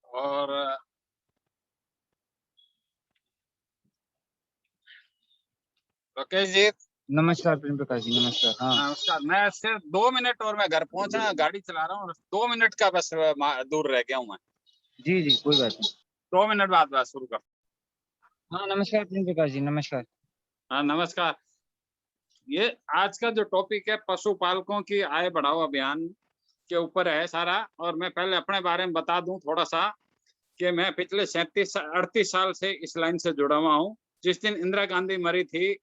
और राकेश जी, नमस्कार प्रेम प्रकाश जी, नमस्कार। हाँ नमस्कार। मैं सिर्फ 2 मिनट और मैं घर पहुंचा, गाड़ी चला रहा हूँ, 2 मिनट का बस दूर रह गया हूँ मैं। जी जी, कोई बात नहीं। 2 मिनट बाद बात शुरू कर। हाँ नमस्कार प्रेम प्रकाश जी, नमस्कार। हाँ नमस्कार। ये आज का जो टॉपिक है पशुपालकों की आय बढ़ाओ अभियान के ऊपर है सारा। और मैं पहले अपने बारे में बता दूं थोड़ा सा कि मैं पिछले 37 38 साल से इस लाइन से जुड़ा हुआ हूँ। जिस दिन इंदिरा गांधी मरी थी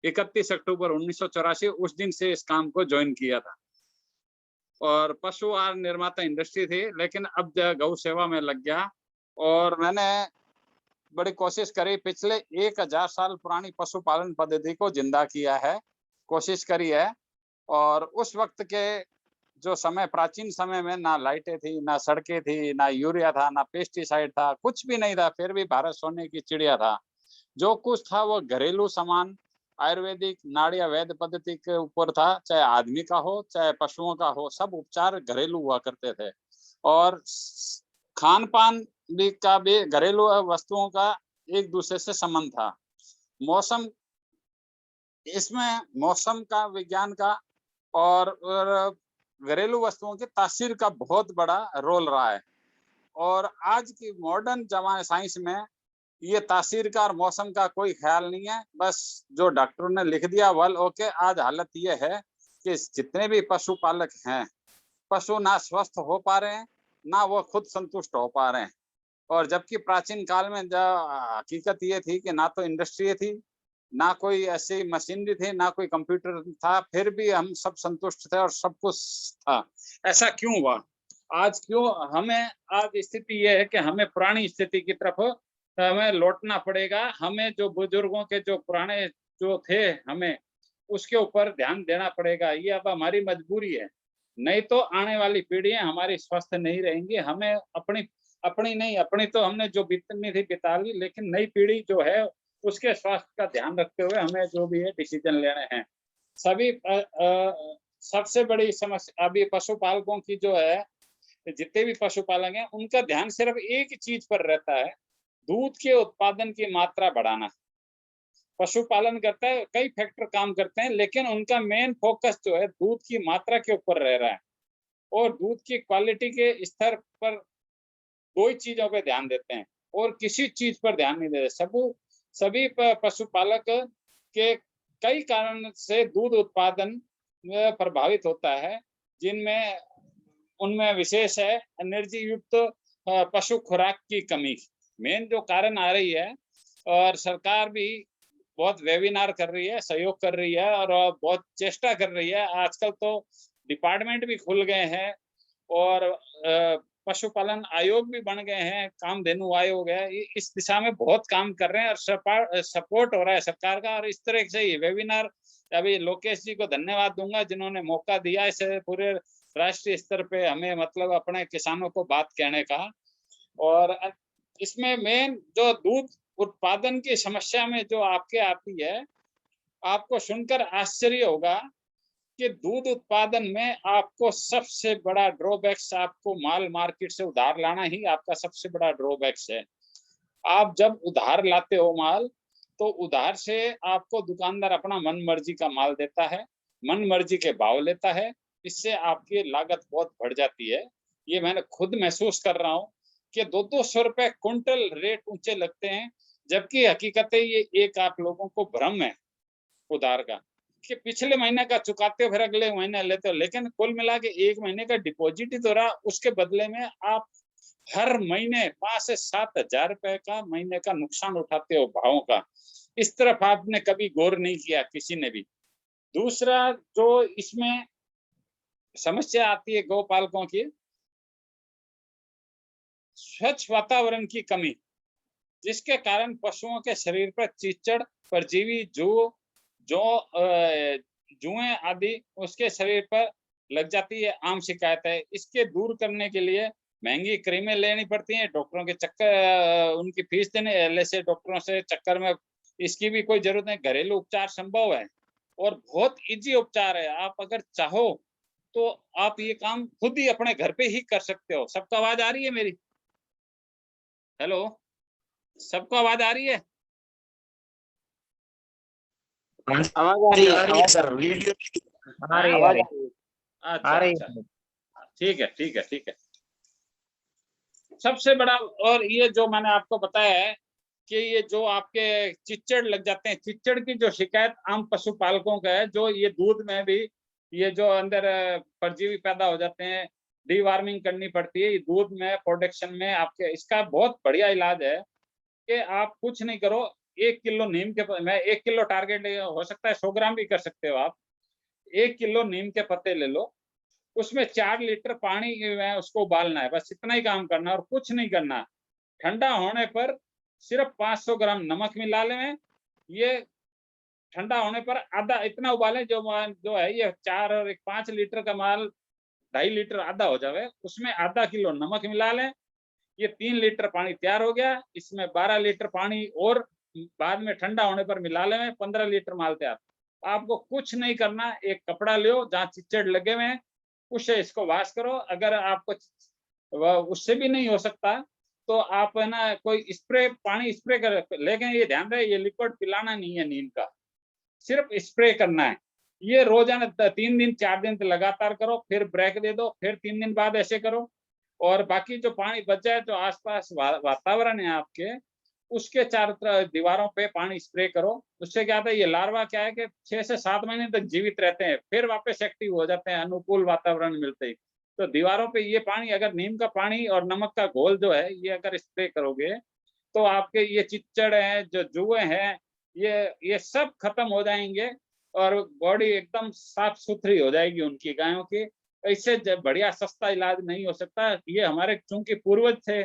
31 अक्टूबर 1984, उस दिन से इस काम को ज्वाइन किया था। और पशु आहार निर्माता इंडस्ट्री थी, लेकिन अब गौ सेवा में लग गया। और मैंने बड़ी कोशिश करी, पिछले 1000 साल पुरानी पशुपालन पद्धति को जिंदा किया है, कोशिश करी है। और उस वक्त के जो समय, प्राचीन समय में ना लाइटें थी, ना सड़कें थी, ना यूरिया था, ना पेस्टिसाइड था, कुछ भी नहीं था, फिर भी भारत सोने की चिड़िया था। जो कुछ था वो घरेलू सामान, आयुर्वेदिक नाड़ी या वैद्य पद्धति के ऊपर था। चाहे आदमी का हो चाहे पशुओं का हो, सब उपचार घरेलू हुआ करते थे। और खान पान भी घरेलू वस्तुओं का एक दूसरे से संबंध था। मौसम, इसमें मौसम का, विज्ञान का और घरेलू वस्तुओं की तासीर का बहुत बड़ा रोल रहा है। और आज की मॉडर्न जमाने साइंस में ये तासीर का और मौसम का कोई ख्याल नहीं है। बस जो डॉक्टरों ने लिख दिया वल ओके। आज हालत ये है कि जितने भी पशुपालक हैं, पशु ना स्वस्थ हो पा रहे हैं, ना वो खुद संतुष्ट हो पा रहे हैं। और जबकि प्राचीन काल में हकीकत ये थी कि ना तो इंडस्ट्री थी, ना कोई ऐसी मशीनरी थी, ना कोई कंप्यूटर था, फिर भी हम सब संतुष्ट थे और सब कुछ था। ऐसा क्यों हुआ? आज क्यों हमें, आज स्थिति ये है कि हमें पुरानी स्थिति की तरफ हमें लौटना पड़ेगा। हमें जो बुजुर्गों के जो पुराने जो थे, हमें उसके ऊपर ध्यान देना पड़ेगा। ये अब हमारी मजबूरी है। नहीं तो आने वाली पीढ़ियां हमारी स्वस्थ नहीं रहेंगी। हमें अपनी अपनी नहीं, अपनी तो हमने जो बीतनी थी बिता ली, लेकिन नई पीढ़ी जो है उसके स्वास्थ्य का ध्यान रखते हुए हमें जो भी है डिसीजन लेने हैं। सभी सबसे बड़ी समस्या अभी पशुपालकों की जो है, जितने भी पशुपालक हैं उनका ध्यान सिर्फ एक ही चीज पर रहता है, दूध के उत्पादन की मात्रा बढ़ाना। पशुपालन करता है, कई फैक्टर काम करते हैं, लेकिन उनका मेन फोकस जो है दूध की मात्रा के ऊपर रह रहा है। और दूध की क्वालिटी के स्तर पर दो ही चीजों पे ध्यान देते हैं और किसी चीज पर ध्यान नहीं देते। सभी पशुपालक के कई कारण से दूध उत्पादन प्रभावित होता है, जिनमें उनमें विशेष है एनर्जी युक्त पशु खुराक की कमी, मेन जो कारण आ रही है। और सरकार भी बहुत वेबिनार कर रही है, सहयोग कर रही है और बहुत चेष्टा कर रही है। आजकल तो डिपार्टमेंट भी खुल गए हैं और पशुपालन आयोग भी बन गए हैं, कामधेनु आयोग है। इस दिशा में बहुत काम कर रहे हैं और सपोर्ट हो रहा है सरकार का। और इस तरह से ही वेबिनार, अभी लोकेश जी को धन्यवाद दूंगा जिन्होंने मौका दिया इसे पूरे राष्ट्रीय स्तर पे हमें, मतलब अपने किसानों को बात कहने का। और इसमें मेन जो दूध उत्पादन की समस्या में जो आपके आती है, आपको सुनकर आश्चर्य होगा कि दूध उत्पादन में आपको सबसे बड़ा ड्रॉबैक्स, आपको माल मार्केट से उधार लाना ही आपका सबसे बड़ा ड्रॉबैक्स है। आप जब उधार लाते हो माल, तो उधार से आपको दुकानदार अपना मन मर्जी का माल देता है, मन मर्जी के भाव लेता है। इससे आपकी लागत बहुत बढ़ जाती है। ये मैंने खुद महसूस कर रहा हूँ कि 200-200 रुपए क्विंटल रेट ऊंचे लगते हैं। जबकि हकीकत है ये एक आप लोगों को भ्रम है उधार का, कि पिछले महीने का चुकाते हो फिर अगले महीने लेते हो, लेकिन कुल मिला के 1 महीने का डिपॉजिट ही तो रहा। उसके बदले में आप हर महीने 5 से 7 हजार रुपए का महीने का नुकसान उठाते हो भावों का। इस तरफ आपने कभी गौर नहीं किया किसी ने भी। दूसरा जो इसमें समस्या आती है गौपालकों की, स्वच्छ वातावरण की कमी, जिसके कारण पशुओं के शरीर पर चीचड़, परजीवी, जो जुएं आदि उसके शरीर पर लग जाती है, आम शिकायत है। इसके दूर करने के लिए महंगी क्रीमें लेनी पड़ती हैं, डॉक्टरों के चक्कर, उनकी फीस देने, एलएसए डॉक्टरों से चक्कर में इसकी भी कोई जरूरत नहीं। घरेलू उपचार संभव है और बहुत इजी उपचार है। आप अगर चाहो तो आप ये काम खुद ही अपने घर पे ही कर सकते हो। सबको आवाज आ रही है मेरी? हेलो, सबको आवाज आ रही है? आवाज आ रही है सर, वीडियो आ रही है आवाज अच्छा आ रही अच्छा, है। ठीक है ठीक है ठीक है। सबसे बड़ा, और ये जो मैंने आपको बताया है कि ये जो आपके चिच्चड़ लग जाते हैं, चिच्चड़ की जो शिकायत आम पशुपालकों का है, जो ये दूध में भी ये जो अंदर परजीवी पैदा हो जाते हैं, डीवार्मिंग करनी पड़ती है, ये दूध में प्रोडक्शन में आपके, इसका बहुत बढ़िया इलाज है कि आप कुछ नहीं करो। 1 किलो नीम के, मैं 1 किलो टारगेट, हो सकता है 100 ग्राम भी कर सकते हो आप। 1 किलो नीम के पत्ते ले लो, उसमें 4 लीटर पानी में उसको उबालना है, बस इतना ही काम करना और कुछ नहीं करना। ठंडा होने पर सिर्फ 500 ग्राम नमक मिला लें। ये ठंडा होने पर आधा इतना उबालें जो है ये 4 और 5 लीटर का माल 2.5 लीटर आधा हो जाए, उसमें आधा किलो नमक मिला लें। ये 3 लीटर पानी तैयार हो गया। इसमें 12 लीटर पानी और बाद में ठंडा होने पर मिला लें, 15 लीटर माल तैयार। आपको कुछ नहीं करना, एक कपड़ा लो जहाँ चिच्चड़ लगे हुए हैं, उससे इसको वॉश करो। अगर आपको उससे भी नहीं हो सकता तो आप है ना कोई स्प्रे, पानी स्प्रे कर, लेकिन ये ध्यान रहे ये लिक्विड पिलाना नहीं है नीम का, सिर्फ स्प्रे करना है। ये रोजाना 3 दिन 4 दिन तक लगातार करो, फिर ब्रेक दे दो, फिर 3 दिन बाद ऐसे करो। और बाकी जो पानी बच जाए, जो आसपास वातावरण है आपके, उसके चारों तरफ दीवारों पे पानी स्प्रे करो। उससे क्या होता है, ये लार्वा क्या है कि 6 से 7 महीने तक जीवित रहते हैं, फिर वापस एक्टिव हो जाते हैं अनुकूल वातावरण मिलते ही। तो दीवारों पे ये पानी, अगर नीम का पानी और नमक का घोल जो है ये अगर स्प्रे करोगे, तो आपके ये चिच्चड़ है, जो जुए हैं, ये सब खत्म हो जाएंगे और बॉडी एकदम साफ सुथरी हो जाएगी उनकी, गायों की। इससे बढ़िया सस्ता इलाज नहीं हो सकता। ये हमारे चूंकि पूर्वज थे,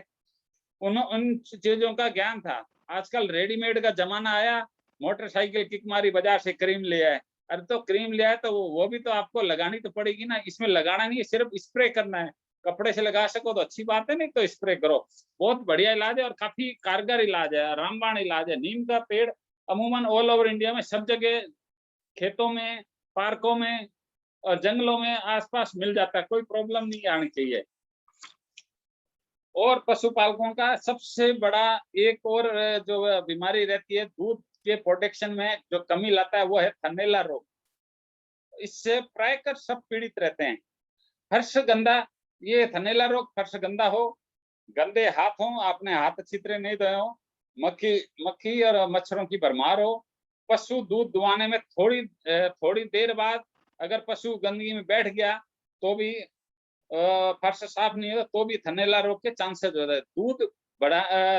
उन चीजों का ज्ञान था। आजकल रेडीमेड का जमाना आया, मोटरसाइकिल किक मारी बाजार से क्रीम ले आए। अरे तो क्रीम ले आए तो वो भी तो आपको लगानी तो पड़ेगी ना। इसमें लगाना नहीं है, सिर्फ स्प्रे करना है। कपड़े से लगा सको तो अच्छी बात है, नहीं तो स्प्रे करो। बहुत बढ़िया इलाज है और काफी कारगर इलाज है, रामबाण इलाज है। नीम का पेड़ अमूमन ऑल ओवर इंडिया में सब जगह, खेतों में, पार्कों में और जंगलों में आसपास मिल जाता है, कोई प्रॉब्लम नहीं आनी चाहिए। और पशुपालकों का सबसे बड़ा एक और जो बीमारी रहती है दूध के प्रोडक्शन में, जो कमी लाता है, वो है थनैला रोग। इससे प्रायः सब पीड़ित रहते हैं। फर्शगंधा, ये थनैला रोग फर्शगंधा हो, गंदे हाथ हो, आपने हाथ अच्छी तरह नहीं धोए हो, मक्खी मक्खी और मच्छरों की भरमार हो, पशु दूध दुहाने में थोड़ी देर बाद अगर पशु गंदगी में बैठ गया तो भी फर्श साफ नहीं होता, तो भी थनैला रोग के चांसेस हो जाते हैं। दूध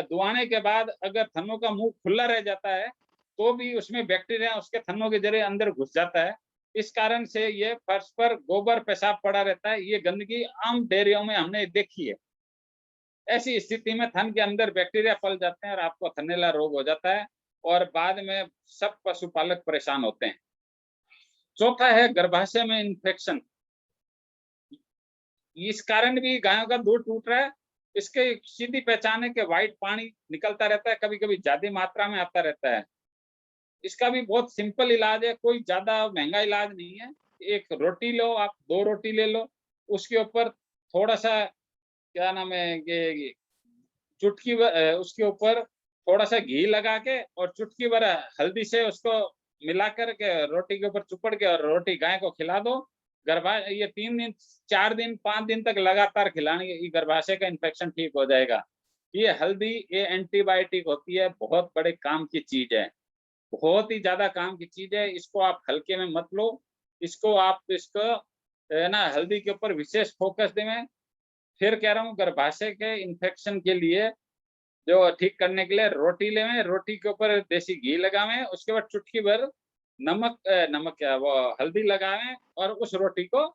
दुहाने के बाद अगर थनों का मुंह खुला रह जाता है तो भी उसमें बैक्टीरिया उसके थनों के जरिए अंदर घुस जाता है। इस कारण से ये फर्श पर गोबर पेशाब पड़ा रहता है। ये गंदगी आम डेयरियों में हमने देखी है। ऐसी स्थिति में थन के अंदर बैक्टीरिया पल जाते हैं और आपको थनैला रोग हो जाता है और बाद में सब पशुपालक परेशान होते हैं। चौथा है गर्भाशय में इन्फेक्शन। इस कारण भी गायों का दूध टूट रहा है। इसके सीधी पहचान है कि व्हाइट पानी निकलता रहता है, कभी कभी ज्यादा मात्रा में आता रहता है। इसका भी बहुत सिंपल इलाज है, कोई ज्यादा महंगा इलाज नहीं है। एक रोटी लो आप, 2 रोटी ले लो, उसके ऊपर थोड़ा सा, क्या नाम है, ये चुटकी उसके ऊपर थोड़ा सा घी लगा के और चुटकी भर हल्दी से उसको मिलाकर के रोटी के ऊपर चुपड़ के और रोटी गाय को खिला दो। ये 3 दिन 4 दिन 5 दिन तक लगातार खिलाने के गर्भाशय का इन्फेक्शन ठीक हो जाएगा। ये हल्दी, ये एंटीबायोटिक होती है, बहुत बड़े काम की चीज है, बहुत ही ज्यादा काम की चीज है। इसको आप हल्के में मत लो। इसको है ना, हल्दी के ऊपर विशेष फोकस दें। फिर कह रहा हूँ, गर्भाशय के इन्फेक्शन के लिए जो ठीक करने के लिए रोटी लेवें, रोटी के ऊपर देसी घी लगावें, उसके बाद चुटकी भर नमक क्या वो हल्दी लगावें और उस रोटी को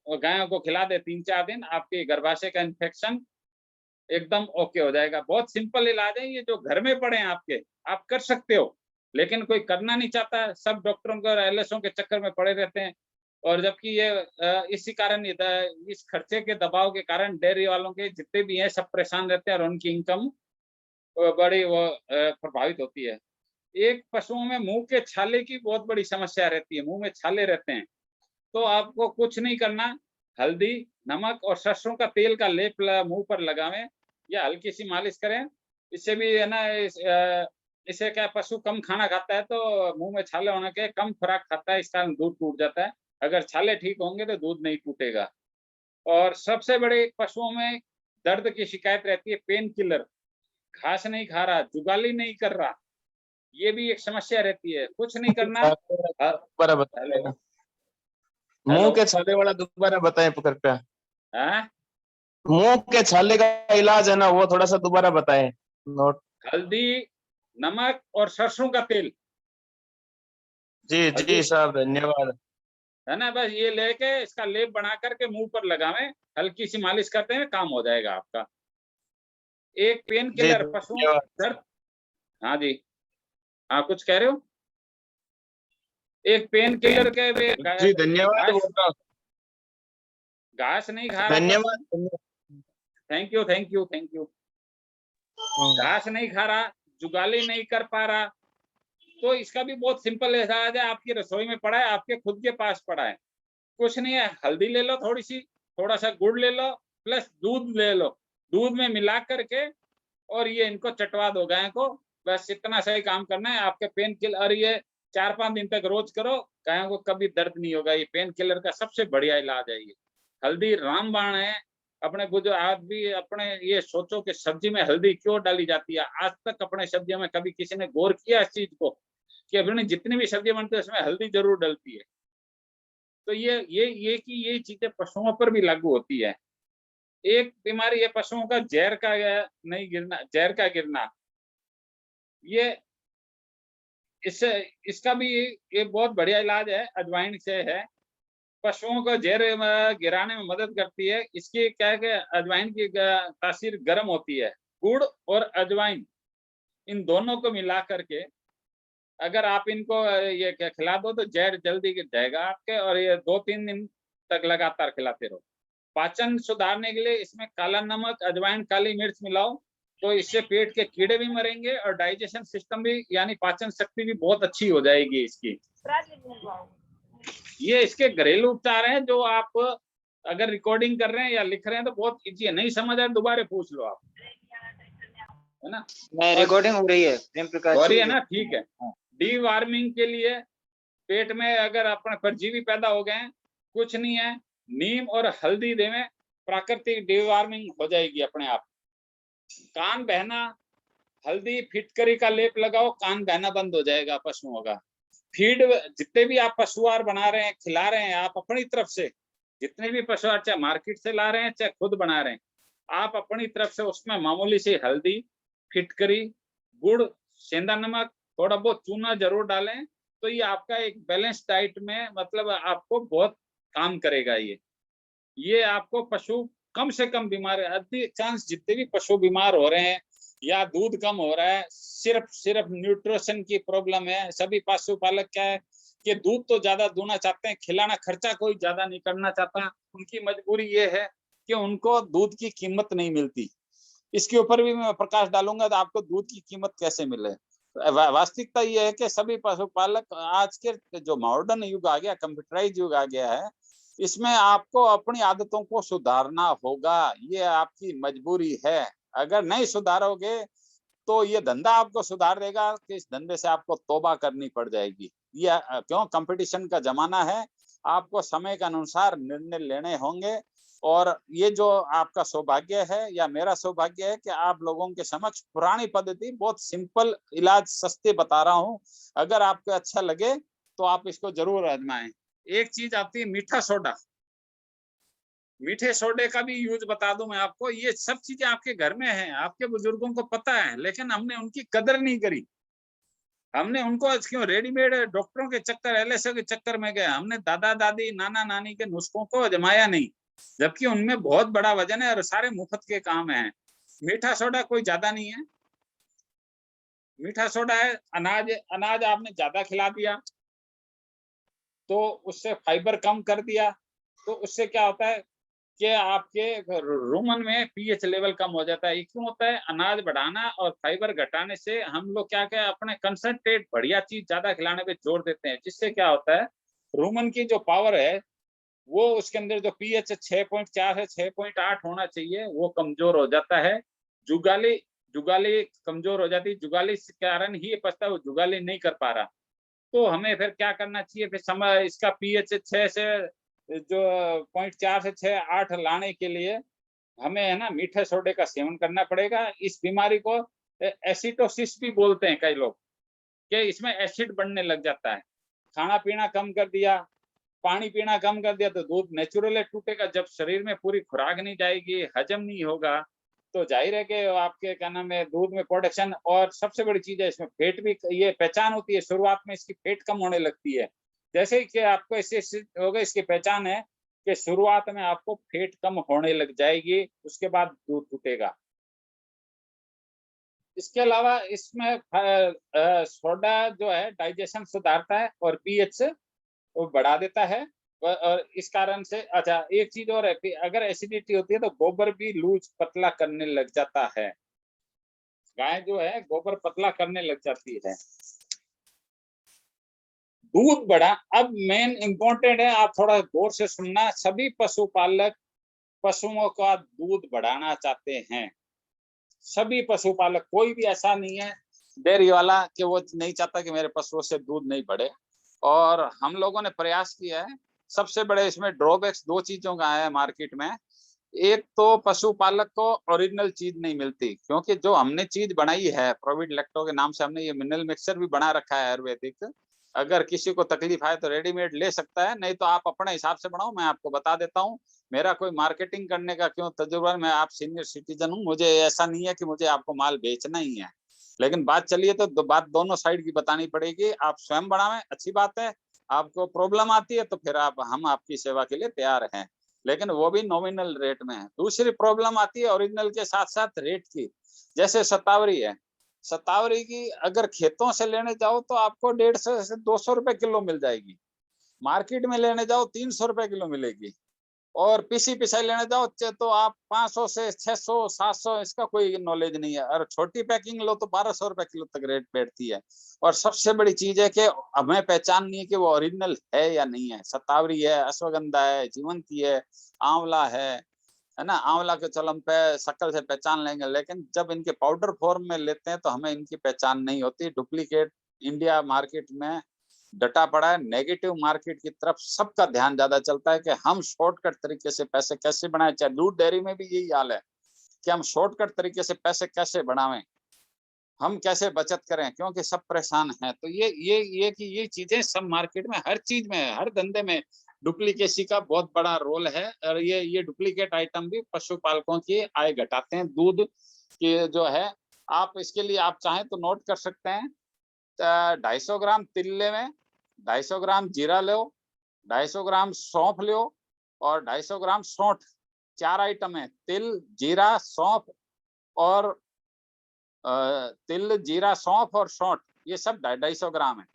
गायों को खिला दे 3-4 दिन, आपके गर्भाशय का इन्फेक्शन एकदम ओके हो जाएगा। बहुत सिंपल इलाज है ये, जो घर में पड़े हैं आपके, आप कर सकते हो, लेकिन कोई करना नहीं चाहता। सब डॉक्टरों के और एलएसओ के चक्कर में पड़े रहते हैं। और जबकि ये इसी कारण इस खर्चे के दबाव के कारण डेयरी वालों के जितने भी हैं सब परेशान रहते हैं और उनकी इनकम बड़ी प्रभावित होती है। एक पशुओं में मुंह के छाले की बहुत बड़ी समस्या रहती है, मुंह में छाले रहते हैं। तो आपको कुछ नहीं करना, हल्दी, नमक और सरसों का तेल का लेप मुंह पर लगावें या हल्की सी मालिश करें। इससे भी है ना, इससे क्या पशु कम खाना खाता है तो मुंह में छाले होने के, कम खुराक खाता है, इस कारण दूध टूट जाता है। अगर छाले ठीक होंगे तो दूध नहीं टूटेगा। और सबसे बड़े पशुओं में दर्द की शिकायत रहती है, पेन किलर, घास नहीं खा रहा, जुगाली नहीं कर रहा, ये भी एक समस्या रहती है। कुछ नहीं करना। दोबारा बताइए हेलो ना, मुंह हेलो। के छाले वाला दोबारा बताएं कृपया। हाँ, मुंह के छाले का इलाज है ना, वो थोड़ा सा दोबारा बताएं। नोट। हल्दी, नमक और सरसों का तेल। जी हल्दी, जी साहब, धन्यवाद। है ना, बस ये लेके इसका लेप बना करके मुंह पर लगावें, हल्की सी मालिश करते हैं, काम हो जाएगा आपका। एक पेन जी किलर पशुओं धन्यवाद। का दर्द। हाँ जी, हाँ कुछ कह रहे हो? एक पेन किलर के जी धन्यवाद घास, बोल रहा हूँ। घास नहीं खा रहा पशु। धन्यवाद। Thank you thank you thank you. घास नहीं खा रहा, जुगाली नहीं कर पा रहा, तो इसका भी बहुत सिंपल इलाज है। आपकी रसोई में पड़ा है, आपके खुद के पास पड़ा है। कुछ नहीं है, हल्दी ले लो थोड़ी सी, थोड़ा सा गुड़ ले लो, प्लस दूध ले लो, दूध में मिला करके और ये इनको चटवा दो गाय को। बस इतना सही काम करना है, आपके पेन किलर। और ये 4-5 दिन तक रोज करो, गायों को कभी दर्द नहीं होगा। ये पेन किलर का सबसे बढ़िया इलाज है। ये हल्दी रामबाण है। अपने बुजुर्ग आज भी अपने ये सोचो कि सब्जी में हल्दी क्यों डाली जाती है। आज तक अपने सब्जियों में कभी किसी ने गौर किया इस चीज को कि अपनी जितनी भी सब्जी बनती है उसमें हल्दी जरूर डलती है। तो ये चीजें पशुओं पर भी लागू होती है। एक बीमारी है पशुओं का जहर का नहीं गिरना, जहर का गिरना। ये इससे इसका भी एक बहुत बढ़िया इलाज है, अजवाइन से है। पशुओं को जहर गिराने में मदद करती है। इसकी क्या है कि अजवाइन की तासीर गर्म होती है। गुड़ और अजवाइन, इन दोनों को मिला करके अगर आप इनको ये क्या खिला दो तो जहर जल्दी गिर जाएगा आपके। और ये 2-3 दिन तक लगातार खिलाते रहो। पाचन सुधारने के लिए इसमें काला नमक, अजवाइन, काली मिर्च मिलाओ, तो इससे पेट के कीड़े भी मरेंगे और डाइजेशन सिस्टम भी, यानी पाचन शक्ति भी बहुत अच्छी हो जाएगी इसकी। ये इसके घरेलू उपचार हैं जो आप अगर रिकॉर्डिंग कर रहे हैं या लिख रहे हैं तो बहुत इजी है। नहीं समझ आए दोबारा पूछ लो आप, है ना। नहीं, रिकॉर्डिंग हो रही है प्रेम प्रकाश हो जी। रही है ना, ठीक है। डी वार्मिंग के लिए पेट में अगर अपने परजीवी पैदा हो गए हैं, कुछ नहीं है, नीम और हल्दी देवें, प्राकृतिक डी वार्मिंग हो जाएगी अपने आप। कान बहना, हल्दी फिटकरी का लेप लगाओ, कान बहना बंद हो जाएगा पशुओं का। फीड जितने भी आप पशु आहार बना रहे हैं, खिला रहे हैं आप अपनी तरफ से, जितने भी पशु आहार चाहे मार्केट से ला रहे हैं चाहे खुद बना रहे हैं, आप अपनी तरफ से उसमें मामूली सी हल्दी, फिटकरी, गुड़, सेंधा नमक, थोड़ा बहुत चूना जरूर डालें। तो ये आपका एक बैलेंस डाइट में मतलब आपको बहुत काम करेगा। ये आपको पशु कम से कम बीमार, अधिकांश जितने भी पशु बीमार हो रहे हैं या दूध कम हो रहा है, सिर्फ न्यूट्रिशन की प्रॉब्लम है। सभी पशुपालक क्या है कि दूध तो ज्यादा दूना चाहते हैं, खिलाना खर्चा कोई ज्यादा नहीं करना चाहता। उनकी मजबूरी ये है कि उनको दूध की कीमत नहीं मिलती। इसके ऊपर भी मैं प्रकाश डालूंगा तो आपको दूध की कीमत कैसे मिले। वास्तविकता ये है कि सभी पशुपालक आज के जो मॉडर्न युग आ गया, कंप्यूटराइज युग आ गया है, इसमें आपको अपनी आदतों को सुधारना होगा। ये आपकी मजबूरी है। अगर नहीं सुधारोगे तो ये धंधा आपको सुधार देगा कि इस धंधे से आपको तौबा करनी पड़ जाएगी। ये क्यों, कंपटीशन का जमाना है, आपको समय के अनुसार निर्णय लेने होंगे। और ये जो आपका सौभाग्य है या मेरा सौभाग्य है कि आप लोगों के समक्ष पुरानी पद्धति, बहुत सिंपल इलाज सस्ते बता रहा हूँ। अगर आपको अच्छा लगे तो आप इसको जरूर आजमाएं। एक चीज आती है मीठा सोडा, मीठे सोडे का भी यूज बता दूं मैं आपको। ये सब चीजें आपके घर में हैं, आपके बुजुर्गों को पता है, लेकिन हमने उनकी कदर नहीं करी। हमने उनको क्यों रेडीमेड डॉक्टरों के चक्कर, एलएसए के चक्कर में गए। हमने दादा दादी, नाना नानी के नुस्खों को आजमाया नहीं, जबकि उनमें बहुत बड़ा वजन है और सारे मुफ्त के काम है। मीठा सोडा कोई ज्यादा नहीं है। मीठा सोडा है अनाज, अनाज आपने ज्यादा खिला दिया तो उससे फाइबर कम कर दिया, तो उससे क्या होता है कि आपके रूमन में पीएच लेवल कम हो जाता है। ये क्यों होता है? अनाज बढ़ाना और फाइबर घटाने से हम लोग क्या क्या अपने कंसंट्रेट बढ़िया चीज ज्यादा खिलाने पे जोर देते हैं, जिससे क्या होता है रूमन की जो पावर है वो उसके अंदर जो पीएच 6.4 है 6.8 होना चाहिए, वो कमजोर हो जाता है। जुगाली जुगाली कमजोर हो जाती, जुगाली के कारण ही ये पछता, वो जुगाली नहीं कर पा रहा। तो हमें फिर क्या करना चाहिए, फिर समय इसका पीएच 6 से जो 0.4 से 6 8 लाने के लिए हमें है ना मीठे सोडे का सेवन करना पड़ेगा। इस बीमारी को एसिडोसिस भी बोलते हैं कई लोग, कि इसमें एसिड बढ़ने लग जाता है। खाना पीना कम कर दिया, पानी पीना कम कर दिया तो दूध नेचुरली टूटेगा। जब शरीर में पूरी खुराक नहीं जाएगी, हजम नहीं होगा, तो जाहिर है कि आपके क्या नाम है दूध में प्रोडक्शन। और सबसे बड़ी चीज है इसमें फेट भी, ये पहचान होती है शुरुआत में इसकी फेट कम होने लगती है। जैसे कि आपको इससे होगा, इसकी पहचान है कि शुरुआत में आपको फेट कम होने लग जाएगी, उसके बाद दूध टूटेगा। इसके अलावा इसमें सोडा जो है डाइजेशन सुधारता है और पीएच वो बढ़ा देता है। और इस कारण से अच्छा एक चीज और है कि अगर एसिडिटी होती है तो गोबर भी लूज पतला करने लग जाता है। गाय जो है गोबर पतला करने लग जाती है। दूध बढ़ा, अब मेन इंपॉर्टेंट है, आप थोड़ा गौर से सुनना। सभी पशुपालक पशुओं का दूध बढ़ाना चाहते हैं। सभी पशुपालक, कोई भी ऐसा नहीं है डेयरी वाला कि वो नहीं चाहता कि मेरे पशुओं से दूध नहीं बढ़े। और हम लोगों ने प्रयास किया है। सबसे बड़े इसमें ड्रॉबैक्स दो चीजों का है मार्केट में। एक तो पशुपालक को ओरिजिनल चीज नहीं मिलती, क्योंकि जो हमने चीज बनाई है प्रोविड लैक्टो के नाम से, हमने ये मिनरल मिक्सचर भी बना रखा है आयुर्वेदिक। अगर किसी को तकलीफ आए तो रेडीमेड ले सकता है, नहीं तो आप अपने हिसाब से बनाओ। मैं आपको बता देता हूँ, मेरा कोई मार्केटिंग करने का क्यों तजुर्बा, मैं आप सीनियर सिटीजन हूँ, मुझे ऐसा नहीं है कि मुझे आपको माल बेचना ही है। लेकिन बात चलिए तो बात दोनों साइड की बतानी पड़ेगी। आप स्वयं बढ़ावें, अच्छी बात है। आपको प्रॉब्लम आती है तो फिर हम आपकी सेवा के लिए तैयार हैं, लेकिन वो भी नॉमिनल रेट में है। दूसरी प्रॉब्लम आती है ओरिजिनल के साथ साथ रेट की। जैसे शतावरी है, शतावरी की अगर खेतों से लेने जाओ तो आपको 150 से 200 रुपए किलो मिल जाएगी। मार्केट में लेने जाओ 300 रुपए किलो मिलेगी। और पीसी पिसाई लेने जाओ तो आप 500 से 600 700, इसका कोई नॉलेज नहीं है। और छोटी पैकिंग लो तो 1200 रुपए किलो तक रेट बैठती है। और सबसे बड़ी चीज है कि हमें पहचान नहीं है कि वो ओरिजिनल है या नहीं है। शतावरी है, अश्वगंधा है, जीवंती है, आंवला है ना। आंवला के चलम पे शक्ल से पहचान लेंगे, लेकिन जब इनके पाउडर फॉर्म में लेते हैं तो हमें इनकी पहचान नहीं होती। डुप्लीकेट इंडिया मार्केट में डटा पड़ा है। नेगेटिव मार्केट की तरफ सबका ध्यान ज्यादा चलता है कि हम शॉर्टकट तरीके से पैसे कैसे बनाएं। चाहे दूध डेयरी में भी यही हाल है कि हम शॉर्टकट तरीके से पैसे कैसे बढ़ावें, हम कैसे बचत करें, क्योंकि सब परेशान हैं। तो ये कि ये चीजें सब मार्केट में, हर चीज में, हर धंधे में डुप्लीकेसी का बहुत बड़ा रोल है। और ये डुप्लीकेट आइटम भी पशुपालकों की आय घटाते हैं। दूध की जो है, आप इसके लिए आप चाहें तो नोट कर सकते हैं। 250 ग्राम तिल ले में, 250 ग्राम जीरा लो, 250 ग्राम सौंफ लो और 250 ग्राम सौंठ। 4 आइटम है, तिल जीरा सौंफ और तिल जीरा सौंफ और सौंठ, ये सब 250 ग्राम है।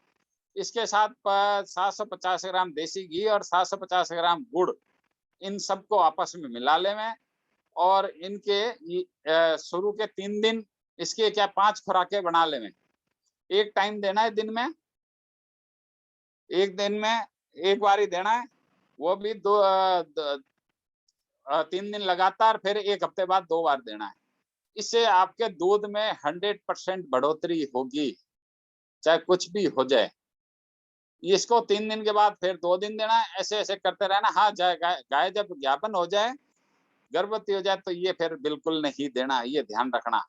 इसके साथ 750 ग्राम देसी घी और 750 ग्राम गुड़, इन सबको आपस में मिला ले में। और इनके शुरू के 3 दिन इसके क्या 5 खुराकें बना ले में। एक टाइम देना है दिन में, एक दिन में एक बार ही देना है, वो भी 3 दिन लगातार, फिर 1 हफ्ते बाद 2 बार देना है। इससे आपके दूध में 100% बढ़ोतरी होगी, चाहे कुछ भी हो जाए। इसको 3 दिन के बाद फिर 2 दिन देना है, ऐसे ऐसे करते रहना। हाँ, गाय जब ज्ञापन हो जाए, गर्भवती हो जाए, तो ये फिर बिल्कुल नहीं देना, ये ध्यान रखना।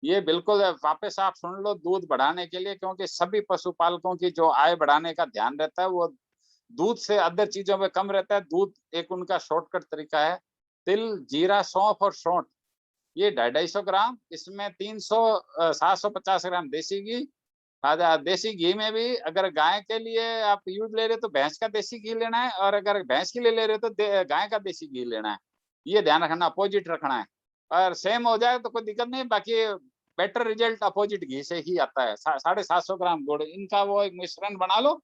ये बिल्कुल वापस आप सुन लो, दूध बढ़ाने के लिए, क्योंकि सभी पशुपालकों की जो आय बढ़ाने का ध्यान रहता है वो दूध से अदर चीजों में कम रहता है। दूध एक उनका शॉर्टकट तरीका है। तिल जीरा सौंफ और सौंठ, ये 250 ग्राम, इसमें 750 ग्राम देसी घी। देसी घी में भी अगर गाय के लिए आप यूज ले रहे हो तो भैंस का देसी घी लेना है, और अगर भैंस के लिए ले रहे हो तो गाय का देसी घी लेना है। ये ध्यान रखना, अपोजिट रखना है। और सेम हो जाए तो कोई दिक्कत नहीं, बाकी बेटर रिजल्ट अपोजिट घी से ही आता है। 750 ग्राम गुड़, इनका वो एक मिश्रण बना लो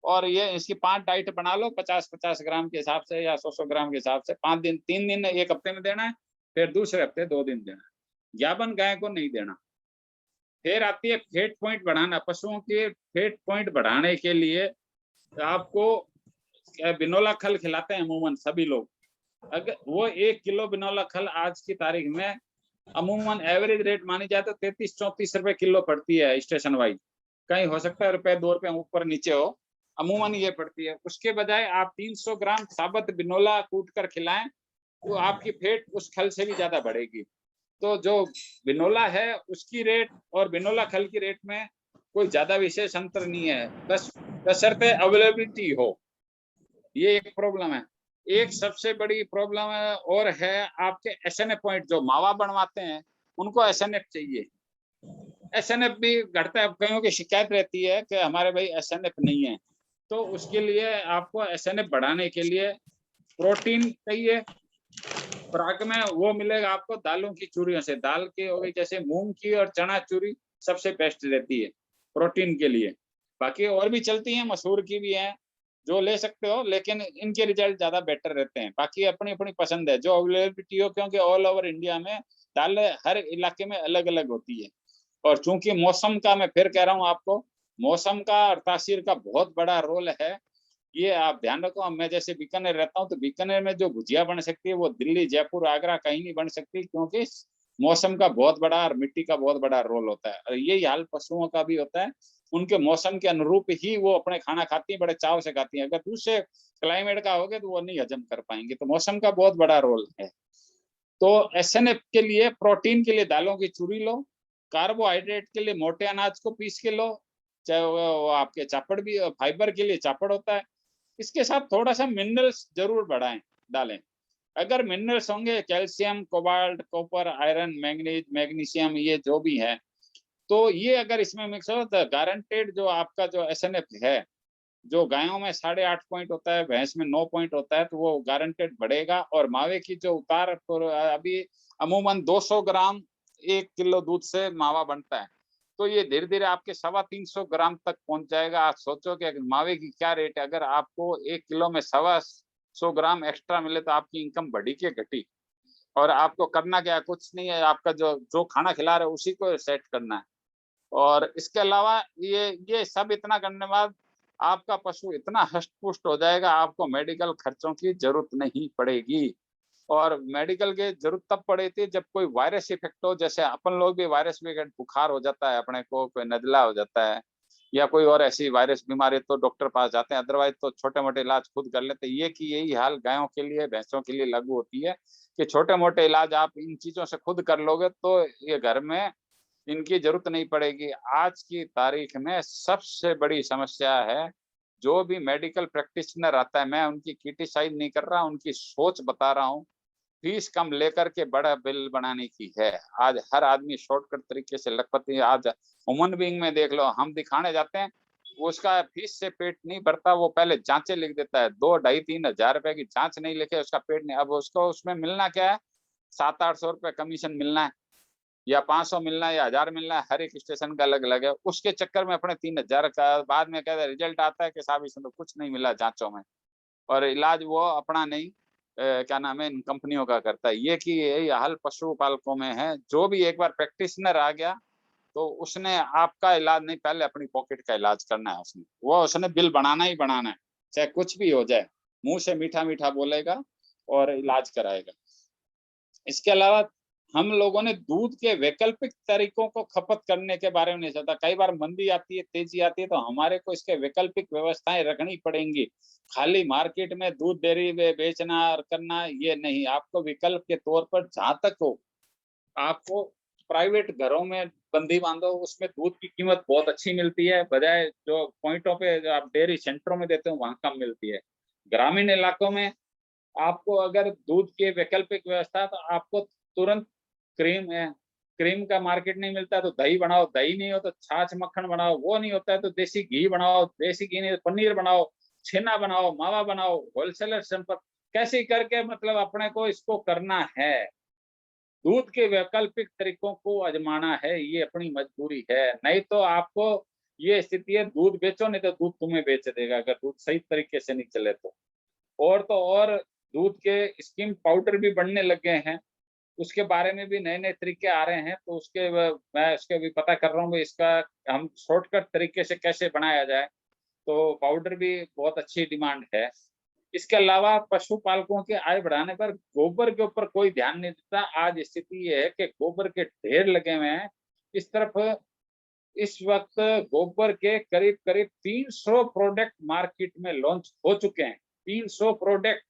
और ये इसकी 5 डाइट बना लो, 50-50 ग्राम के हिसाब से या 100-100 ग्राम के हिसाब से। 5 दिन, 3 दिन 1 हफ्ते में देना है, फिर दूसरे हफ्ते 2 दिन देना है। ज्ञापन गाय को नहीं देना। फिर आती है फेट पॉइंट बढ़ाना। पशुओं के फेट पॉइंट बढ़ाने के लिए आपको बिनोला खल खिलाते हैं अमूमन सभी लोग। अगर वो 1 किलो बिनोला खल आज की तारीख में अमूमन एवरेज रेट मानी जाए तो 33-34 रुपए किलो पड़ती है स्टेशन वाइज। कहीं हो सकता है रुपए 2 रुपए ऊपर नीचे हो, अमूमन ये पड़ती है। उसके बजाय आप 300 ग्राम साबुत बिनोला कूट कर खिलाएं, तो आपकी फैट उस खल से भी ज्यादा बढ़ेगी। तो जो बिनोला है उसकी रेट और बिनोला खल की रेट में कोई ज्यादा विशेष अंतर नहीं है, बस बशर्ते अवेलेबिलिटी हो। ये एक प्रॉब्लम है। एक सबसे बड़ी प्रॉब्लम है और है आपके एसएनएफ पॉइंट, जो मावा बनवाते हैं उनको एसएनएफ चाहिए। एसएनएफ भी घटता है, कईयों की शिकायत रहती है कि हमारे भाई एसएनएफ नहीं है। तो उसके लिए आपको एसएनएफ बढ़ाने के लिए प्रोटीन चाहिए। खुराक में वो मिलेगा आपको दालों की चूरियों से। दाल की हो गई जैसे मूंग की और चना चूरी सबसे बेस्ट रहती है प्रोटीन के लिए। बाकी और भी चलती हैं, मसूर की भी है, जो ले सकते हो, लेकिन इनके रिजल्ट ज्यादा बेटर रहते हैं। बाकी अपनी अपनी पसंद है, जो अवेलेबिलिटी हो, क्योंकि ऑल ओवर इंडिया में दालें हर इलाके में अलग अलग होती है। और चूंकि मौसम का, मैं फिर कह रहा हूँ आपको, मौसम का और तासीर का बहुत बड़ा रोल है। ये आप ध्यान रखो, मैं जैसे बीकानेर रहता हूँ तो बीकानेर में जो भुजिया बन सकती है वो दिल्ली, जयपुर, आगरा कहीं नहीं बन सकती, क्योंकि मौसम का बहुत बड़ा और मिट्टी का बहुत बड़ा रोल होता है। और यही हाल पशुओं का भी होता है, उनके मौसम के अनुरूप ही वो अपने खाना खाती है, बड़े चाव से खाती है। अगर दूसरे क्लाइमेट का होगा तो वो नहीं हजम कर पाएंगे। तो मौसम का बहुत बड़ा रोल है। तो एसएनएफ के लिए, प्रोटीन के लिए दालों की चूरी लो, कार्बोहाइड्रेट के लिए मोटे अनाज को पीस के लो, चाहे वो आपके चापड़ भी, फाइबर के लिए चापड़ होता है। इसके साथ थोड़ा सा मिनरल्स जरूर बढ़ाएं, डालें। अगर मिनरल्स होंगे, calcium, cobalt, copper, iron, manganese, magnesium, ये जो भी है, तो ये अगर इसमें मिक्स हो तो गारंटेड जो आपका जो एसएनएफ है, जो गायों में 8.5 पॉइंट होता है, भैंस में 9 पॉइंट होता है, तो वो गारंटेड बढ़ेगा। और मावे की जो उतार अभी अमूमन 200 ग्राम 1 किलो दूध से मावा बनता है, तो ये धीरे धीरे आपके 325 ग्राम तक पहुंच जाएगा। आप सोचो कि मावे की क्या रेट है, अगर आपको 1 किलो में 125 ग्राम एक्स्ट्रा मिले तो आपकी इनकम बढ़ी के घटी। और आपको करना क्या है, कुछ नहीं है, आपका जो जो खाना खिला रहे हो उसी को सेट करना है। और इसके अलावा ये सब इतना करने के बाद आपका पशु इतना हष्ट पुष्ट हो जाएगा, आपको मेडिकल खर्चों की जरूरत नहीं पड़ेगी। और मेडिकल की जरूरत तब पड़ी थी जब कोई वायरस इफेक्ट हो, जैसे अपन लोग भी वायरस में बुखार हो जाता है अपने को, कोई नजला हो जाता है या कोई और ऐसी वायरस बीमारी, तो डॉक्टर पास जाते हैं। अदरवाइज तो छोटे मोटे इलाज खुद कर लेते हैं। ये कि यही हाल गायों के लिए, भैंसों के लिए लागू होती है कि छोटे मोटे इलाज आप इन चीजों से खुद कर लोगे तो ये घर में इनकी जरूरत नहीं पड़ेगी। आज की तारीख में सबसे बड़ी समस्या है, जो भी मेडिकल प्रैक्टिशनर आता है, मैं उनकी क्रिटिसाइज नहीं कर रहा, उनकी सोच बता रहा हूँ, फीस कम लेकर के बड़ा बिल बनाने की है। आज हर आदमी शॉर्टकट तरीके से लखपति, आज ह्यूमन बीइंग में देख लो, हम दिखाने जाते हैं, उसका फीस से पेट नहीं भरता, वो पहले जांचें लिख देता है, 2 2.5 3 हज़ार रुपए की जांच नहीं लिखे उसका पेट नहीं। अब उसको उसमें मिलना क्या है, 700-800 रुपए कमीशन मिलना है, या 500 मिलना है, या 1000 मिलना है, हर एक स्टेशन का अलग अलग है। उसके चक्कर में अपने 3000 का बाद में कहते हैं, रिजल्ट आता है कि साहब इसमें तो कुछ नहीं मिला जांचों में, और इलाज वो अपना नहीं, क्या नाम है, इन कंपनियों का करता है। ये कि यही हाल पशुपालकों में है। जो भी एक बार प्रैक्टिशनर आ गया तो उसने आपका इलाज नहीं, पहले अपनी पॉकेट का इलाज करना है। उसने बिल बनाना ही बनाना है, चाहे कुछ भी हो जाए, मुंह से मीठा मीठा बोलेगा और इलाज कराएगा। इसके अलावा हम लोगों ने दूध के वैकल्पिक तरीकों को खपत करने के बारे में नहीं सोचा। कई बार मंदी आती है, तेजी आती है, तो हमारे को इसके वैकल्पिक व्यवस्थाएं रखनी पड़ेंगी। खाली मार्केट में दूध डेयरी में बेचना और करना ये नहीं, आपको विकल्प के तौर पर जहां तक हो, आपको प्राइवेट घरों में बंदी बांधो, उसमें दूध की कीमत बहुत अच्छी मिलती है, बजाय जो पॉइंटों पे जो आप डेयरी सेंटरों में देते हो वहां कम मिलती है। ग्रामीण इलाकों में आपको अगर दूध की वैकल्पिक व्यवस्था, तो आपको तुरंत क्रीम है, क्रीम का मार्केट नहीं मिलता तो दही बनाओ, दही नहीं हो तो छाछ मक्खन बनाओ, वो नहीं होता है तो देसी घी बनाओ, देसी घी नहीं तो पनीर बनाओ, छेना बनाओ, मावा बनाओ, होलसेलर संपर्क कैसे करके, मतलब अपने को इसको करना है। दूध के वैकल्पिक तरीकों को आजमाना है, ये अपनी मजबूरी है। नहीं तो आपको ये स्थिति है, दूध बेचो नहीं तो दूध तुम्हें बेच देगा, अगर दूध सही तरीके से नहीं चले तो। और तो और दूध के स्किम पाउडर भी बनने लग गए हैं, उसके बारे में भी नए-नए तरीके आ रहे हैं, तो उसके मैं उसके भी पता कर रहा हूँ कि इसका हम शॉर्टकट तरीके से कैसे बनाया जाए। तो पाउडर भी बहुत अच्छी डिमांड है। इसके अलावा पशुपालकों की आय बढ़ाने पर गोबर के ऊपर कोई ध्यान नहीं देता। आज स्थिति ये है कि गोबर के ढेर लगे हुए हैं। इस तरफ इस वक्त गोबर के करीब करीब 300 प्रोडक्ट मार्केट में लॉन्च हो चुके हैं, 300 प्रोडक्ट।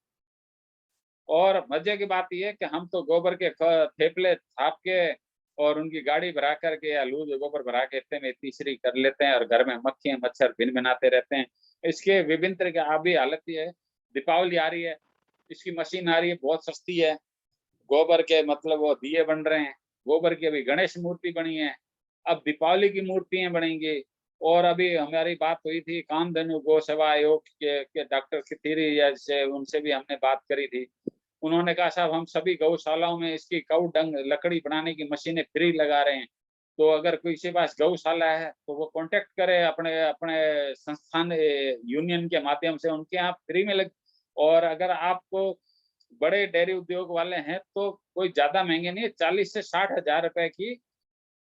और मजे की बात यह है कि हम तो गोबर के थेपले थाप के और उनकी गाड़ी भरा करके या लूज गोबर भरा के इतने में तीसरी कर लेते हैं और घर में मक्खियां मच्छर भिन भिनाते रहते हैं। इसके विभिन्न तरह की अभी हालत ये है, दीपावली आ रही है, इसकी मशीन आ रही है, बहुत सस्ती है। गोबर के मतलब वो दिए बन रहे हैं, गोबर की अभी गणेश मूर्ति बनी है, अब दीपावली की मूर्तियां बनेंगी। और अभी हमारी बात हुई थी कामधेनु गौ सेवा आयोग के डॉक्टर खिथिरी से, उनसे भी हमने बात करी थी। उन्होंने कहा साहब हम सभी गौशालाओं में इसकी गौ डंग लकड़ी बनाने की मशीनें फ्री लगा रहे हैं, तो अगर किसी के पास गौशाला है तो वो कांटेक्ट करे अपने अपने संस्थान यूनियन के माध्यम से, उनके यहाँ फ्री में लग। और अगर आपको बड़े डेयरी उद्योग वाले हैं तो कोई ज्यादा महंगे नहीं है, 40 से 60 हजार रुपए की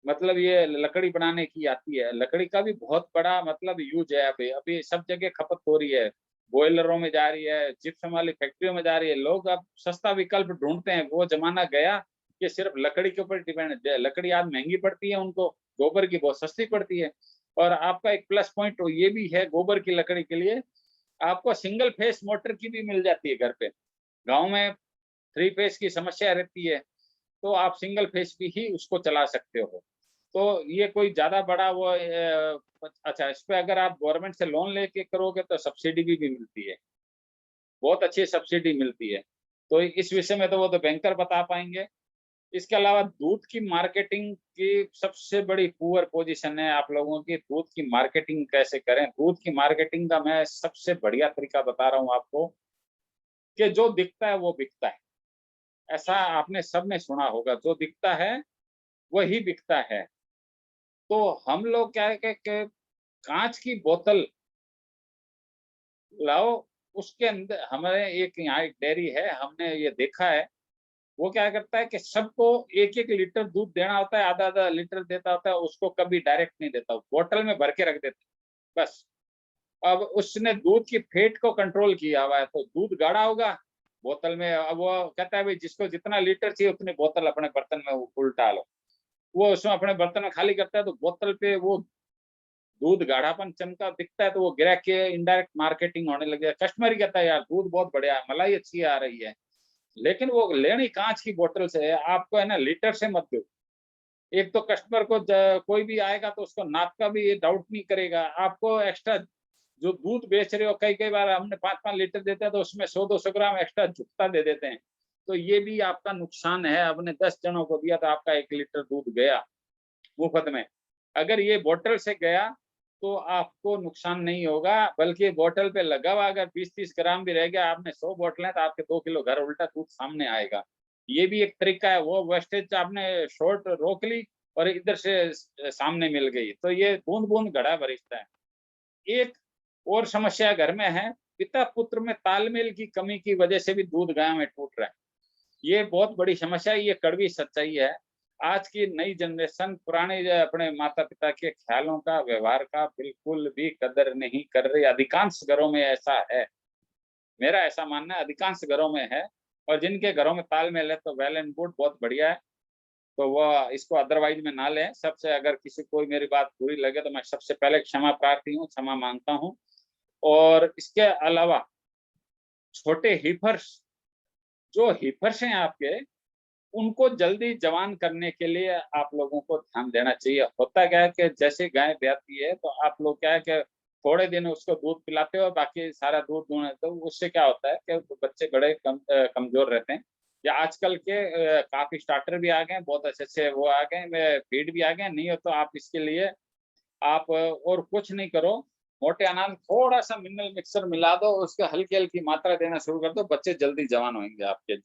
मतलब ये लकड़ी बनाने की आती है। लकड़ी का भी बहुत बड़ा मतलब यूज है, अभी अभी सब जगह खपत हो रही है, बॉयलरों में जा रही है, जिप्सम वाली फैक्ट्रियों में जा रही है। लोग अब सस्ता विकल्प ढूंढते हैं, वो जमाना गया कि सिर्फ लकड़ी के ऊपर डिपेंड है। लकड़ी आज महंगी पड़ती है उनको, गोबर की बहुत सस्ती पड़ती है। और आपका एक प्लस पॉइंट तो ये भी है गोबर की लकड़ी के लिए, आपको सिंगल फेस मोटर की भी मिल जाती है घर पे। गाँव में 3 फेस की समस्या रहती है, तो आप सिंगल फेस भी ही उसको चला सकते हो। तो ये कोई ज़्यादा बड़ा वो अच्छा, इस पे अगर आप गवर्नमेंट से लोन लेके करोगे तो सब्सिडी भी मिलती है, बहुत अच्छी सब्सिडी मिलती है। तो इस विषय में तो वो तो बैंकर बता पाएँगे। इसके अलावा दूध की मार्केटिंग की सबसे बड़ी पुअर पोज़ीशन है आप लोगों की, दूध की मार्केटिंग कैसे करें? दूध की मार्केटिंग का मैं सबसे बढ़िया तरीका बता रहा हूँ आपको, कि जो दिखता है वो बिकता है। ऐसा आपने सबने सुना होगा, जो दिखता है वही बिकता है। तो हम लोग क्या है कि कांच की बोतल लाओ, उसके अंदर हमारे एक यहाँ एक डेयरी है, हमने ये देखा है, वो क्या करता है कि सबको 1-1 लीटर दूध देना होता है, आधा-आधा लीटर देता होता है, उसको कभी डायरेक्ट नहीं देता, बोतल में भर के रख देता है, बस। अब उसने दूध की फेट को कंट्रोल किया हुआ है, तो दूध गाढ़ा होगा बोतल में। अब वो कहता है भाई जिसको जितना लीटर चाहिए उतनी बोतल अपने बर्तन में उल्टा लो। वो उसमें अपने बर्तन में खाली करता है तो बोतल पे वो दूध गाढ़ापन चमका दिखता है, तो वो गिरा के इनडायरेक्ट मार्केटिंग होने लग गया। कस्टमर ही कहता है यार दूध बहुत बढ़िया है, मलाई अच्छी आ रही है। लेकिन वो लेनी कांच की बोतल से है, आपको है ना लीटर से मत दो। एक तो कस्टमर को कोई भी आएगा तो उसको नाप का भी डाउट नहीं करेगा। आपको एक्स्ट्रा जो दूध बेच रहे हो, कई कई बार हमने 5-5 लीटर देते हैं तो उसमें 100-200 ग्राम एक्स्ट्रा जुकता दे देते हैं, तो ये भी आपका नुकसान है। आपने 10 जनों को दिया तो आपका 1 लीटर दूध गया मुफ्त में। अगर ये बोतल से गया तो आपको नुकसान नहीं होगा, बल्कि बोतल पे लगा हुआ अगर 20-30 ग्राम भी रह गया, आपने 100 बोतलें तो आपके 2 किलो घर उल्टा दूध सामने आएगा। ये भी एक तरीका है, वो वेस्टेज आपने शॉर्ट रोक ली और इधर से सामने मिल गई, तो ये बूंद-बूंद घड़ा भरिष्ठता है। एक और समस्या घर में है, पिता-पुत्र में तालमेल की कमी की वजह से भी दूध गायों में टूट रहा है। ये बहुत बड़ी समस्या है, ये कड़वी सच्चाई है। आज की नई जनरेशन पुराने जो अपने माता-पिता के ख़्यालों का, व्यवहार का बिल्कुल भी कदर नहीं कर रही। अधिकांश घरों में ऐसा है। मेरा ऐसा मानना है अधिकांश घरों में है, और जिनके घरों में तालमेल है तो वेल एंड गुड, बहुत बढ़िया है। तो वो इसको अदरवाइज़ में ना लें। सबसे अगर किसी को मेरी बात बुरी लगे तो मैं सबसे पहले क्षमा प्रार्थी हूँ, क्षमा माँगता हूँ। और इसके अलावा छोटे हीफर्स, जो हीफर्स हैं आपके, उनको जल्दी जवान करने के लिए आप लोगों को ध्यान देना चाहिए। होता क्या है कि जैसे गाय ब्याती है तो आप लोग क्या है कि थोड़े दिन उसको दूध पिलाते हो, बाकी सारा दूध दूहने दो। उससे क्या होता है कि बच्चे बड़े कमज़ोर रहते हैं। या आजकल के काफ़ी स्टार्टर भी आ गए हैं, बहुत अच्छे-अच्छे वो आ गए हैं, फीड भी आ गए हैं। नहीं हो तो आप इसके लिए आप और कुछ नहीं करो, मोटे अनाज थोड़ा-सा मिनरल मिक्सचर मिला दो, उसको हल्की-हल्की मात्रा देना शुरू कर दो, बच्चे जल्दी जवान होंगे आपके।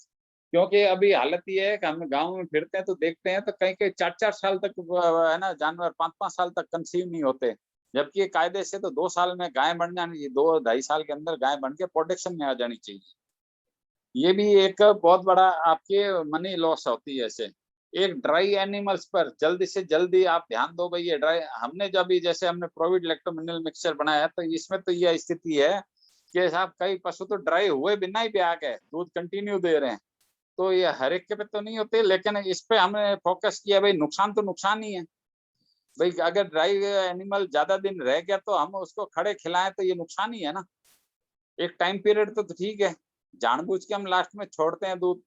क्योंकि अभी हालत ये है कि हम गाँव में फिरते हैं तो देखते हैं तो कहीं-कहीं 4-4 साल तक है ना जानवर 5-5 साल तक कंसीव नहीं होते। जबकि ये कायदे से तो 2 साल में गाय बन जानी चाहिए, 2 ढाई साल के अंदर गाय बन के प्रोडक्शन में आ जानी चाहिए। ये भी एक बहुत बड़ा आपके मनी लॉस होती है इससे। एक ड्राई एनिमल्स पर जल्दी से जल्दी आप ध्यान दो भई, ये ड्राई हमने जब भी जैसे हमने प्रोविड लैक्टो मिनरल मिक्सचर बनाया तो इसमें तो ये स्थिति है कि साहब कई पशु तो ड्राई हुए बिना ही ब्याह के दूध कंटिन्यू दे रहे हैं। तो ये हर एक के पे तो नहीं होते, लेकिन इस पे हमने फोकस किया, भाई नुकसान तो नुकसान ही है। भाई अगर ड्राई एनिमल ज्यादा दिन रह गया तो हम उसको खड़े खिलाएं तो ये नुकसान ही है ना। एक टाइम पीरियड तो ठीक है, जानबूझ के हम लास्ट में छोड़ते हैं दूध।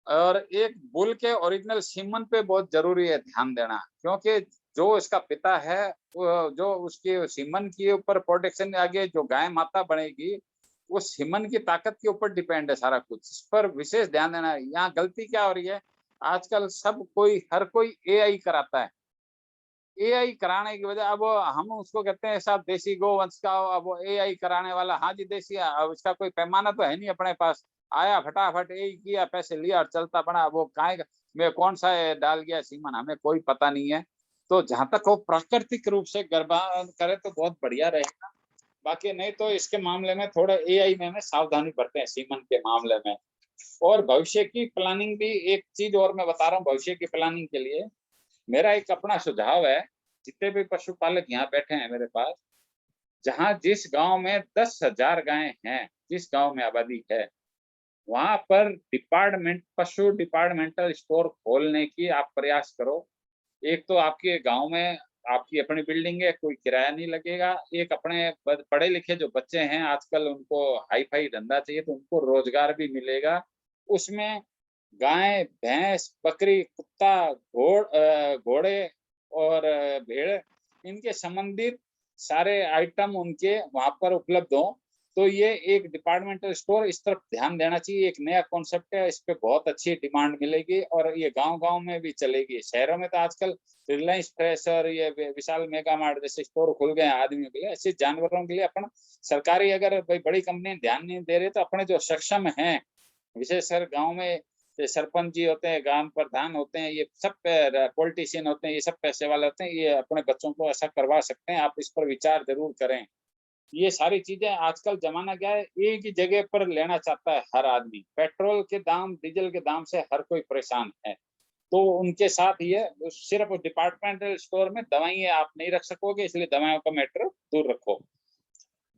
और एक बुल के ओरिजिनल सीमन पे बहुत जरूरी है ध्यान देना, क्योंकि जो इसका पिता है जो उसके सीमन के ऊपर प्रोटेक्शन आगे जो गाय माता बनेगी, वो सीमन की ताकत के ऊपर डिपेंड है सारा कुछ। इस पर विशेष ध्यान देना है। यहाँ गलती क्या हो रही है, आजकल सब कोई हर कोई एआई कराता है। एआई कराने की वजह, अब हम उसको कहते हैं साहब देसी गोवंश का, अब वो एआई कराने वाला, हाँ जी देसी है, अब इसका कोई पैमाना तो है नहीं अपने पास। आया फटाफट एआई किया, पैसे लिया और चलता पड़ा। वो गाय में कौन सा डाल गया सीमन, हमें कोई पता नहीं है। तो जहां तक वो प्राकृतिक रूप से गर्भाधान करे तो बहुत बढ़िया रहेगा। बाकी नहीं तो इसके मामले में थोड़ा एआई में हमें सावधानी बरते हैं सीमन के मामले में। और भविष्य की प्लानिंग भी एक चीज और मैं बता रहा हूँ, भविष्य की प्लानिंग के लिए मेरा एक अपना सुझाव है। जितने भी पशुपालक यहाँ बैठे हैं मेरे पास, जहाँ जिस गांव में 10,000 गायें हैं, जिस गांव में आबादी है, वहां पर पशु डिपार्टमेंटल स्टोर खोलने की आप प्रयास करो। एक तो आपके गांव में आपकी अपनी बिल्डिंग है, कोई किराया नहीं लगेगा। एक अपने पढ़े लिखे जो बच्चे हैं आजकल, उनको हाई फाई धंधा चाहिए तो उनको रोजगार भी मिलेगा। उसमें गाय, भैंस, बकरी, कुत्ता, घोड़े और भेड़, इनके संबंधित सारे आइटम उनके वहां पर उपलब्ध हो। तो ये एक डिपार्टमेंटल स्टोर, इस तरफ ध्यान देना चाहिए। एक नया कॉन्सेप्ट है, इस पे बहुत अच्छी डिमांड मिलेगी और ये गांव-गांव में भी चलेगी। शहरों में तो आजकल रिलायंस फ्रेश और ये विशाल मेगा मार्ट जैसे स्टोर खुल गए हैं आदमियों के लिए। ऐसे जानवरों के लिए अपन सरकारी अगर भाई बड़ी कंपनी ध्यान नहीं दे रही, तो अपने जो सक्षम हैं, विशेषकर गांव में सरपंच जी होते हैं, ग्राम प्रधान होते हैं, ये सब पॉलिटिशियन होते हैं, ये सब पैसे वाले होते हैं, ये अपने बच्चों को ऐसा करवा सकते हैं। आप इस पर विचार जरूर करें। ये सारी चीजें, आजकल जमाना क्या है, एक ही जगह पर लेना चाहता है हर आदमी। पेट्रोल के दाम, डीजल के दाम से हर कोई परेशान है। तो उनके साथ ये सिर्फ डिपार्टमेंटल स्टोर में दवाइयां आप नहीं रख सकोगे, इसलिए दवाइयों का मैटर दूर रखो।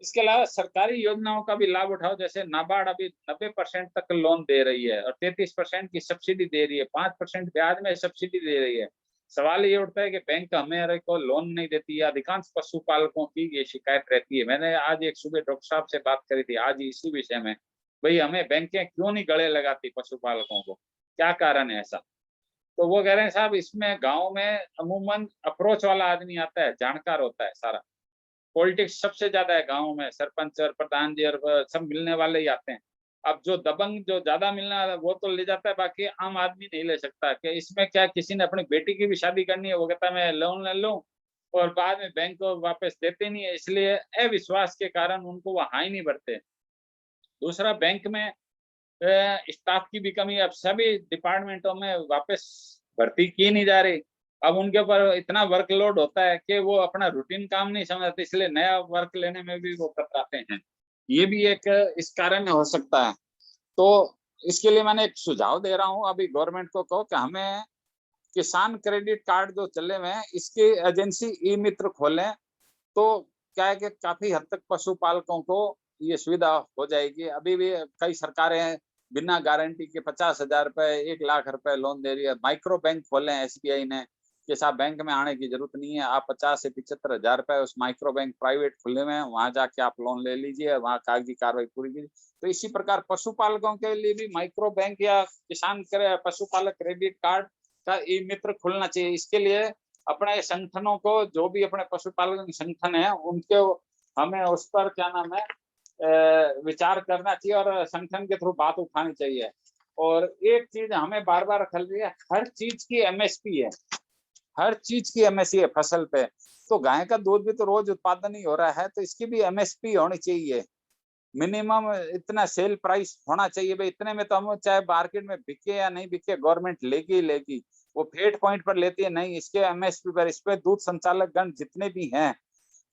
इसके अलावा सरकारी योजनाओं का भी लाभ उठाओ। जैसे नाबार्ड अभी 90% तक लोन दे रही है और 33% की सब्सिडी दे रही है, 5% ब्याज में सब्सिडी दे रही है। सवाल ये उठता है कि बैंक हमें को लोन नहीं देती है। अधिकांश पशुपालकों की ये शिकायत रहती है। मैंने आज एक सुबह डॉक्टर साहब से बात करी थी आज इसी विषय में, भाई हमें बैंकें क्यों नहीं गले लगाती पशुपालकों को, क्या कारण है ऐसा। तो वो कह रहे हैं साहब इसमें गाँव में अमूमन अप्रोच वाला आदमी आता है, जानकार होता है सारा। पॉलिटिक्स सबसे ज्यादा है गाँव में, सरपंच और प्रधान जी और सब मिलने वाले ही आते हैं। अब जो दबंग जो ज्यादा मिलने वाला वो तो ले जाता है, बाकी आम आदमी नहीं ले सकता। कि इसमें क्या, किसी ने अपनी बेटी की भी शादी करनी है, वो कहता है मैं लोन ले लूं, और बाद में बैंक को वापस देते नहीं है, इसलिए अविश्वास के कारण उनको वो हाँ ही नहीं भरते। दूसरा, बैंक में स्टाफ की भी कमी, अब सभी डिपार्टमेंटों में वापस भर्ती की नहीं जा रही। अब उनके ऊपर इतना वर्कलोड होता है कि वो अपना रूटीन काम नहीं समझते, इसलिए नया वर्क लेने में भी वो कतराते हैं। ये भी एक इस कारण हो सकता है। तो इसके लिए मैंने एक सुझाव दे रहा हूँ अभी गवर्नमेंट को, कहो कि हमें किसान क्रेडिट कार्ड जो चले हुए हैं, इसकी एजेंसी ई मित्र खोलें। तो क्या है कि काफी हद तक पशुपालकों को ये सुविधा हो जाएगी। अभी भी कई सरकारें बिना गारंटी के 50,000 रुपए, 1 लाख रुपए लोन दे रही है। माइक्रो बैंक खोले हैं एसबीआई ने कि साहब बैंक में आने की जरूरत नहीं है, आप 50 से 75,000 रुपए उस माइक्रो बैंक प्राइवेट खुले हुए हैं, वहां जाके आप लोन ले लीजिए, वहां कागजी कार्रवाई पूरी कीजिए। तो इसी प्रकार पशुपालकों के लिए भी माइक्रो बैंक या किसान पशुपालक क्रेडिट कार्ड का ई मित्र खुलना चाहिए। इसके लिए अपने संगठनों को, जो भी अपने पशुपालन संगठन है उनके, हमें उस पर क्या नाम है विचार करना चाहिए और संगठन के थ्रू बात उठानी चाहिए। और एक चीज हमें बार बार खल रही है, हर चीज की एमएसपी है, हर चीज की एमएसपी है फसल पे। तो गाय का दूध भी तो रोज उत्पादन ही हो रहा है, तो इसकी भी एमएसपी होनी चाहिए। मिनिमम इतना सेल प्राइस होना चाहिए भाई, इतने में तो हम चाहे मार्केट में बिके या नहीं बिके, गवर्नमेंट लेगी ही लेगी। वो फेट पॉइंट पर लेती है नहीं, इसके एमएसपी पर। इस पे दूध संचालक गण जितने भी हैं,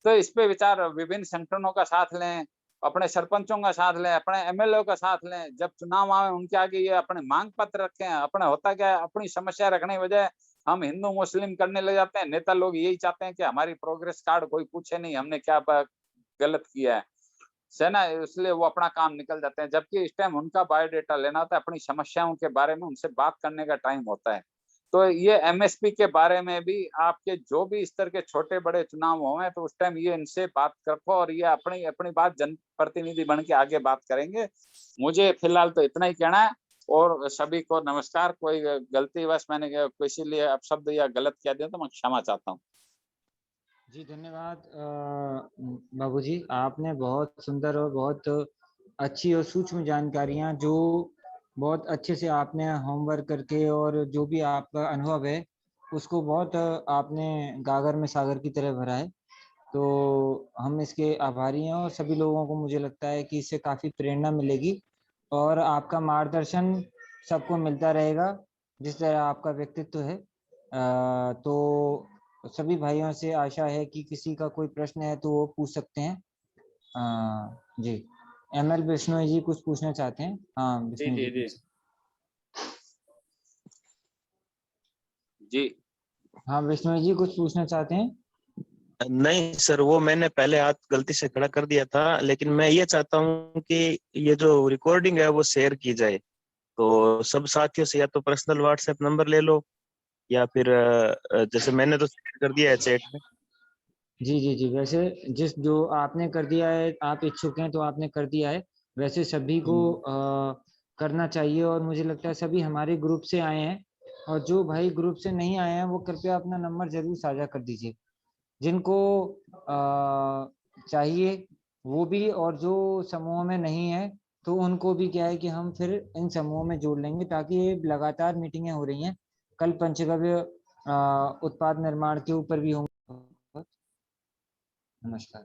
तो इस पे विचार विभिन्न संगठनों का साथ लें, अपने सरपंचों का साथ लें, अपने एमएलए का साथ लें। जब चुनाव आए उनके आगे ये अपने मांग पत्र रखें। अपने होता क्या है, अपनी समस्या रखने की वजह हम हिंदू मुस्लिम करने लग जाते हैं। नेता लोग यही चाहते हैं कि हमारी प्रोग्रेस कार्ड कोई पूछे नहीं हमने क्या गलत किया है। से ना, इसलिए वो अपना काम निकल जाते हैं, जबकि इस टाइम उनका बायोडाटा लेना होता है, अपनी समस्याओं के बारे में उनसे बात करने का टाइम होता है। तो ये एमएसपी के बारे में भी आपके जो भी इस तरह के छोटे-बड़े चुनाव हों, तो उस टाइम ये इनसे बात रखो और ये अपनी अपनी बात जनप्रतिनिधि बन के आगे बात करेंगे। मुझे फिलहाल तो इतना ही कहना है और सभी को नमस्कार। कोई गलतीवश मैंने किसी लिए अपशब्द या गलत कह दिया तो मैं क्षमा चाहता हूँ। जी धन्यवाद बाबूजी, आपने बहुत सुंदर और बहुत अच्छी और सूक्ष्म जानकारियां जो बहुत अच्छे से आपने होमवर्क करके और जो भी आपका अनुभव है उसको बहुत आपने गागर में सागर की तरह भरा है। तो हम इसके आभारी हैं और सभी लोगों को मुझे लगता है कि इससे काफ़ी प्रेरणा मिलेगी और आपका मार्गदर्शन सबको मिलता रहेगा जिस तरह आपका व्यक्तित्व है। तो सभी भाइयों से आशा है कि किसी का कोई प्रश्न है तो वो पूछ सकते हैं। जी एमएल बिश्नोई जी कुछ पूछना चाहते हैं? हाँ जी, बिश्नोई जी, जी। जी। जी। हाँ बिश्नोई जी कुछ पूछना चाहते हैं? नहीं सर, वो मैंने पहले हाथ गलती से खड़ा कर दिया था, लेकिन मैं ये चाहता हूँ कि ये जो रिकॉर्डिंग है वो शेयर की जाए, तो सब साथियों से या तो पर्सनल व्हाट्सएप नंबर ले लो या फिर जैसे मैंने तो शेयर कर दिया है चैट में। जी जी जी, वैसे जिस जो आपने कर दिया है, आप इच्छुक हैं तो आपने कर दिया है, वैसे सभी को करना चाहिए और मुझे लगता है सभी हमारे ग्रुप से आए हैं और जो भाई ग्रुप से नहीं आए हैं वो कृपया अपना नंबर जरूर साझा कर दीजिए जिनको चाहिए वो भी, और जो समूह में नहीं है तो उनको भी क्या है कि हम फिर इन समूह में जोड़ लेंगे ताकि ये लगातार मीटिंगें हो रही हैं। कल पंचगव्य उत्पाद निर्माण के ऊपर भी होंगे। नमस्कार।